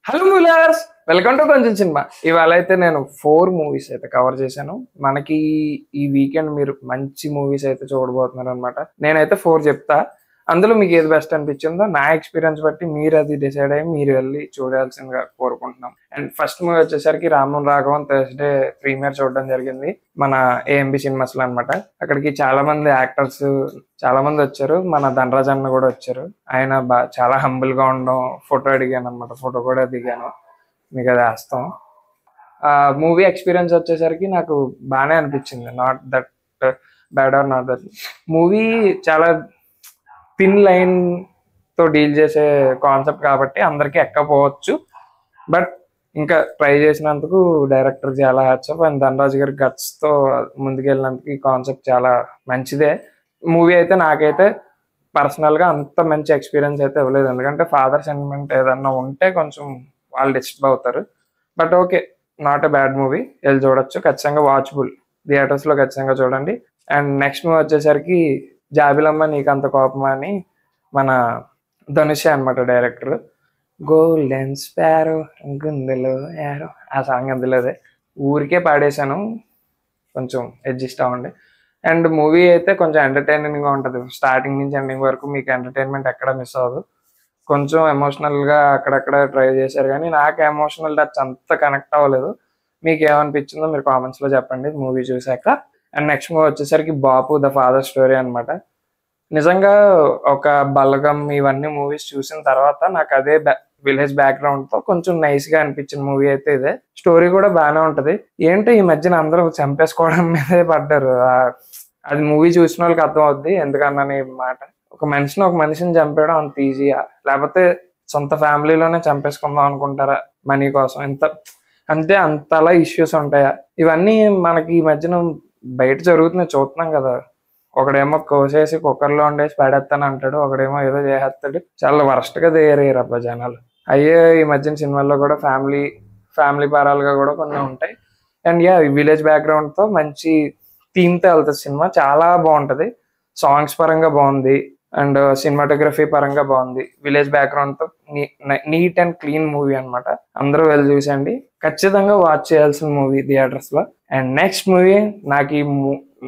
Hello మూలర్స్, welcome to కొంచెం cinema. ఇవాళ అయితే నేను 4 మూవీస్ అయితే కవర్ చేశాను. మనకి ఈ వీకెండ్ మీరు మంచి మూవీస్ అయితే చూడబోతున్నారు అనమాట. నేనైతే 4 చెప్తా. అందులో మీకు ఏది బెస్ట్ అనిపించిందో నా ఎక్స్పీరియన్స్ బట్టి మీరు అది డిసైడ్ అయ్యి మీరు వెళ్ళి చూడాల్సిందిగా కోరుకుంటున్నాం. అండ్ ఫస్ట్ మూవీ వచ్చేసరికి రామం రాఘవం థర్స్డే ప్రీమియర్ చూడడం జరిగింది మన ఏఎంబి సినిమాస్ లో అనమాట. అక్కడికి చాలా మంది యాక్టర్స్ చాలా మంది వచ్చారు. మన ధనరాజ్ అన్న కూడా వచ్చారు. ఆయన చాలా హంబుల్ గా ఉండడం, ఫోటో అడిగాను అనమాట. ఫోటో కూడా దిగాను, మీకు అది వేస్తాం. ఆ మూవీ ఎక్స్పీరియన్స్ వచ్చేసరికి నాకు బాగానే అనిపించింది. Not that bad or not that. Movie చాలా థిన్ లైన్ తో డీల్ చేసే కాన్సెప్ట్ కాబట్టి అందరికీ ఎక్కపోవచ్చు. బట్ ఇంకా ట్రై చేసినందుకు డైరెక్టర్ చాలా హ్యాట్స్ ఆఫ్. అండ్ ధనరాజ్ గారి గట్స్ తో ముందుకెళ్ళినందుకు ఈ కాన్సెప్ట్ చాలా మంచిదే. మూవీ అయితే నాకైతే పర్సనల్ గా అంత మంచి ఎక్స్పీరియన్స్ అయితే ఇవ్వలేదు. ఎందుకంటే ఫాదర్ సెంటిమెంట్ ఏదన్నా ఉంటే కొంచెం వాళ్ళు డిస్టర్బ్ అవుతారు. But okay, not a bad movie, వెళ్ళి చూడొచ్చు. ఖచ్చితంగా వాచబుల్, థియేటర్స్ లో ఖచ్చితంగా చూడండి. అండ్ నెక్స్ట్ మూవీ వచ్చేసరికి జాబిలమ్మ నీకంత కోపమా అని మన ధనుష్ అనమాట డైరెక్టర్. గోల్డెన్ స్పారో గుండెలో యారో ఆ సాంగ్ అందులోదే. ఊరికే పాడేశాను, కొంచెం అడ్జస్ట్ అవ్వండి. అండ్ మూవీ అయితే కొంచెం ఎంటర్టైనింగ్ గా ఉంటుంది. స్టార్టింగ్ నుంచి ఎండింగ్ వరకు మీకు ఎంటర్టైన్మెంట్ ఎక్కడ మిస్ అవ్వదు. కొంచెం ఎమోషనల్ గా అక్కడక్కడ ట్రై చేశారు, కానీ నాకు ఎమోషనల్ టచ్ అంత కనెక్ట్ అవ్వలేదు. మీకు ఏమనిపించిందో మీరు కామెంట్స్ లో చెప్పండి మూవీ చూసాక. అండ్ నెక్స్ట్ మూవీ వచ్చేసరికి బాపు ద ఫాదర్ స్టోరీ అనమాట. నిజంగా ఒక బలగం ఇవన్నీ మూవీస్ చూసిన తర్వాత నాకు అదే విలేజ్ బ్యాక్గ్రౌండ్ తో కొంచెం నైస్ గా అనిపించిన మూవీ అయితే ఇదే. స్టోరీ కూడా బాగానే ఉంటది. ఏంటో ఈ మధ్యన అందరూ చంపేసుకోవడం మీదే పడ్డారు. అది మూవీ చూసిన వాళ్ళకి అర్థం అవుద్ది ఎందుకన్నా ఈ మాట. ఒక మనిషిని చంపేయడం అంత ఈజీయా, లేకపోతే సొంత ఫ్యామిలీలోనే చంపేసుకుందాం అనుకుంటారా మనీ కోసం? అంటే అంతలా ఇష్యూస్ ఉంటాయా? ఇవన్నీ మనకి ఈ మధ్యన బయట జరుగుతున్నాయి, చూస్తున్నాం కదా. ఒకడేమో కోసేసి కుక్కర్లో వండేసి పడేస్తాను అంటాడు, ఒకడేమో ఏదో చేసేస్తాడు. చాలా వరస్ట్ గా తయారయ్యారు అబ్బా జనాలు. అయ్యే ఈ మధ్యన సినిమాల్లో కూడా ఫ్యామిలీ పరాలుగా కూడా కొన్ని ఉంటాయి. అండ్ యా, విలేజ్ బ్యాక్గ్రౌండ్ తో మంచి థీమ్ తో వెళ్తుంది సినిమా. చాలా బాగుంటది. సాంగ్స్ పరంగా బాగుంది, అండ్ సినిమాటోగ్రఫీ పరంగా బాగుంది. విలేజ్ బ్యాక్గ్రౌండ్ తో నీట్ అండ్ క్లీన్ మూవీ అనమాట. అందరూ వెళ్ళి చూసండి, ఖచ్చితంగా వాచ్ చేయాల్సిన మూవీ థియేటర్స్ లో. అండ్ నెక్స్ట్ మూవీ నాకు ఈ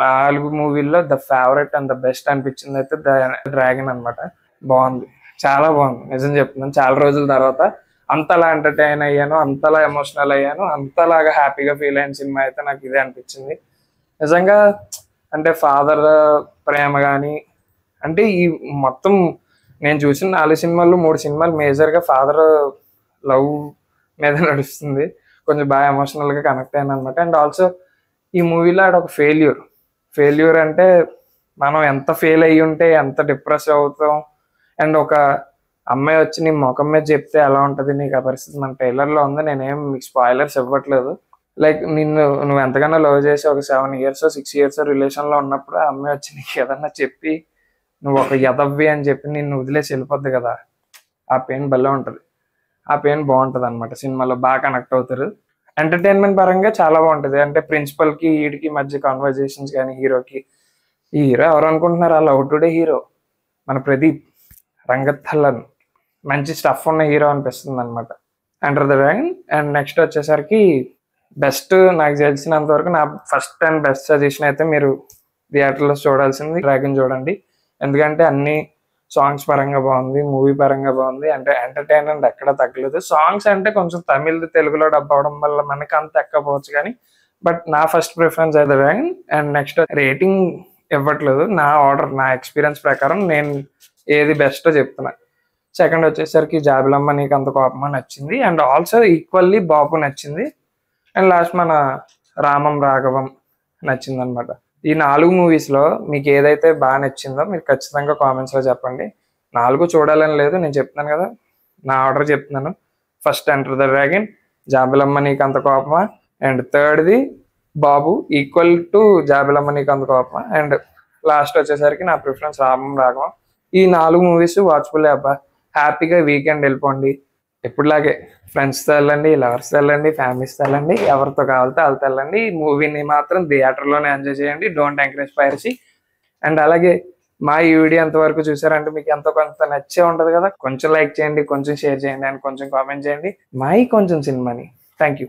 4 మూవీల్లో the favourite and the best అనిపించింది అయితే ద డ్రాగన్ అనమాట. బాగుంది, చాలా బాగుంది. నిజం చెప్తున్నాను, చాలా రోజుల తర్వాత అంతలా ఎంటర్టైన్ అయ్యాను, అంతలా ఎమోషనల్ అయ్యాను, అంతలాగా హ్యాపీగా ఫీల్ అయిన సినిమా అయితే నాకు ఇదే అనిపించింది. నిజంగా అంటే ఫాదర్ ప్రేమ కానీ, అంటే ఈ మొత్తం నేను చూసిన 4 సినిమాలు 3 సినిమాలు మేజర్ గా ఫాదర్ లవ్ మీద నడుస్తుంది. కొంచెం బాగా ఎమోషనల్ గా కనెక్ట్ అయ్యాను అనమాట. అండ్ ఆల్సో ఈ మూవీలో ఆడ ఒక ఫెయిల్యూర్ అంటే మనం ఎంత ఫెయిల్ అయ్యి ఉంటే ఎంత డిప్రెస్ అవుతాం. అండ్ ఒక అమ్మాయి వచ్చి నీ ముఖం మీద చెప్తే ఎలా ఉంటది నీకు ఆ పరిస్థితి, మన ట్రైలర్ లో ఉంది. నేనేం మీకు స్పాయిలర్స్ ఇవ్వట్లేదు. లైక్ నువ్వు ఎంతగానో లవ్ చేసి ఒక 7 years 6 years రిలేషన్ లో ఉన్నప్పుడు ఆ అమ్మాయి వచ్చి నీకు ఏదన్నా చెప్పి నువ్వు ఒక ఎదవ్వి అని చెప్పి నిన్ను వదిలేసి వెళ్ళిపోద్ది కదా, ఆ పెయిన్ భలే ఉంటది. ఆ పెయిన్ బాగుంటది అనమాట. సినిమాలో బాగా కనెక్ట్ అవుతారు. ఎంటర్టైన్మెంట్ పరంగా చాలా బాగుంటది. అంటే ప్రిన్సిపల్ కి వీడికి మధ్య కాన్వర్జేషన్స్ కానీ, ఈ హీరో ఎవరు అనుకుంటున్నారు? ఆ లవ్ టుడే హీరో మన ప్రదీప్ రంగస్థలన్. మంచి స్టఫ్ ఉన్న హీరో అనిపిస్తుంది అనమాట. Under the dragon. And next వచ్చేసరికి బెస్ట్, నాకు తెలిసినంత వరకు నా ఫస్ట్ అండ్ బెస్ట్ సజెషన్ అయితే మీరు థియేటర్లో చూడాల్సింది డ్రాగన్ చూడండి. ఎందుకంటే అన్ని సాంగ్స్ పరంగా బాగుంది, మూవీ పరంగా బాగుంది, అంటే ఎంటర్టైన్మెంట్ ఎక్కడ తగ్గలేదు. సాంగ్స్ అంటే కొంచెం తమిళ్ తెలుగులో డబ్ అవడం వల్ల మనకి అంత ఎక్కపోవచ్చు, కానీ బట్ నా ఫస్ట్ ప్రిఫరెన్స్ అయితే డ్రాగన్. అండ్ నెక్స్ట్ రేటింగ్ ఇవ్వట్లేదు, నా ఆర్డర్ నా ఎక్స్పీరియన్స్ ప్రకారం నేను ఏది బెస్టో చెప్తున్నా. సెకండ్ వచ్చేసరికి జాబిలమ్మ నీకు అంత కోపమా నచ్చింది. అండ్ ఆల్సో ఈక్వల్లీ బాపు నచ్చింది. అండ్ లాస్ట్ మన రామం రాఘవం నచ్చింది అనమాట. ఈ 4 మూవీస్ లో మీకు ఏదైతే బాగా నచ్చిందో మీరు ఖచ్చితంగా కామెంట్స్ లో చెప్పండి. 4 చూడాలని లేదు, నేను చెప్తున్నాను కదా, నా ఆర్డర్ చెప్తున్నాను. ఫస్ట్ ఎంటర్ ద డ్రాగన్, జాబిలమ్మ నీకు అంత కోపమా, అండ్ థర్డ్ది బాబు ఈక్వల్ టు జాబిలమ్మ నీకు అంత కోపమా, అండ్ లాస్ట్ వచ్చేసరికి నా ప్రిఫరెన్స్ రామం రాఘవం. ఈ 4 మూవీస్ వాచ్ఫుల్ అబ్బా. హ్యాపీగా వీకెండ్ వెళ్ళిపోండి. ఎప్పుడులాగే ఫ్రెండ్స్తో వెళ్ళండి, లవర్స్తో వెళ్ళండి, ఫ్యామిలీస్తో వెళ్ళండి, ఎవరితో కావాలితే వాళ్ళతో వెళ్ళండి. ఈ మూవీని మాత్రం థియేటర్లోనే ఎంజాయ్ చేయండి. Don't encourage piracy. అండ్ అలాగే మా ఈ వీడియో ఎంతవరకు చూసారంటే మీకు ఎంతో కొంత నచ్చే ఉంటది కదా, కొంచెం లైక్ చేయండి, కొంచెం షేర్ చేయండి అండ్ కొంచెం కామెంట్ చేయండి. మా ఈ కొంచెం సినిమాని. Thank you.